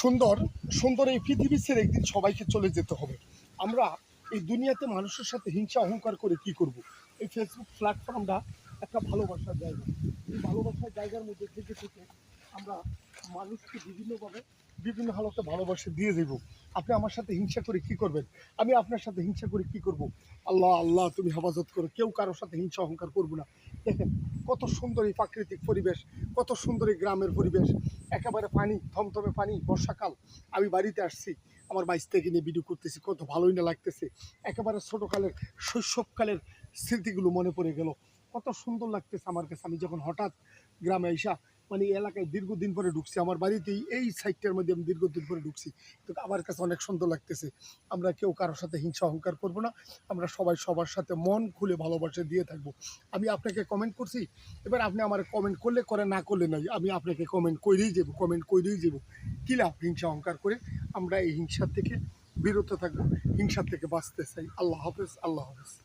সুন্দর সুন্দর এই পৃথিবী ছেড়ে একদিন সবাইকে চলে যেতে হবে। আমরা এই দুনিয়াতে মানুষের সাথে হিংসা অহংকার করে কি করব? এই ফেসবুক প্ল্যাটফর্মটা একটা ভালোবাসার জায়গা। এই ভালোবাসার জায়গার মধ্যে থেকে থেকে আমরা মানুষকে বিভিন্নভাবে বিভিন্ন হালতে ভালোবাসা দিয়ে দেব। আপনি আমার সাথে হিংসা করে কি করবেন? আমি আপনার সাথে হিংসা করে কি করব? আল্লাহ আল্লাহ তুমি হেফাজত করো। কেউ কারোর সাথে হিংসা অহংকার করবো না। দেখেন কত সুন্দর এই প্রাকৃতিক পরিবেশ, কত সুন্দর এই গ্রামের পরিবেশ, একেবারে পানি, থমথমে পানি, বর্ষাকাল। আমি বাড়িতে আসছি, আমার বাইশ থেকে নিয়ে ভিডিও করতেছি, কত ভালোই না লাগতেছে। একেবারে ছোটোকালের শৈশবকালের স্মৃতিগুলো মনে পড়ে গেল। কত সুন্দর লাগতেছে আমার কাছে। আমি যখন হঠাৎ গ্রামে আইসা মানে এই এলাকায় দীর্ঘদিন পরে ঢুকছি, আমার বাড়িতেই এই সাইডটার মধ্যে আমি দীর্ঘদিন পরে ঢুকছি, তো আমার কাছে অনেক সুন্দর লাগতেছে। আমরা কেউ কারোর সাথে হিংসা অহংকার করবো না। আমরা সবাই সবার সাথে মন খুলে ভালোবাসা দিয়ে থাকবো। আমি আপনাকে কমেন্ট করছি, এবার আপনি আমার কমেন্ট করলে করে, না করলে নাই। আমি আপনাকে কমেন্ট করেই যাবো। কী লাভ হিংসা অহংকার করে? আমরা এই হিংসার থেকে বিরত থাকবো, হিংসার থেকে বাঁচতে চাই। আল্লাহ হাফেজ, আল্লাহ হাফেজ।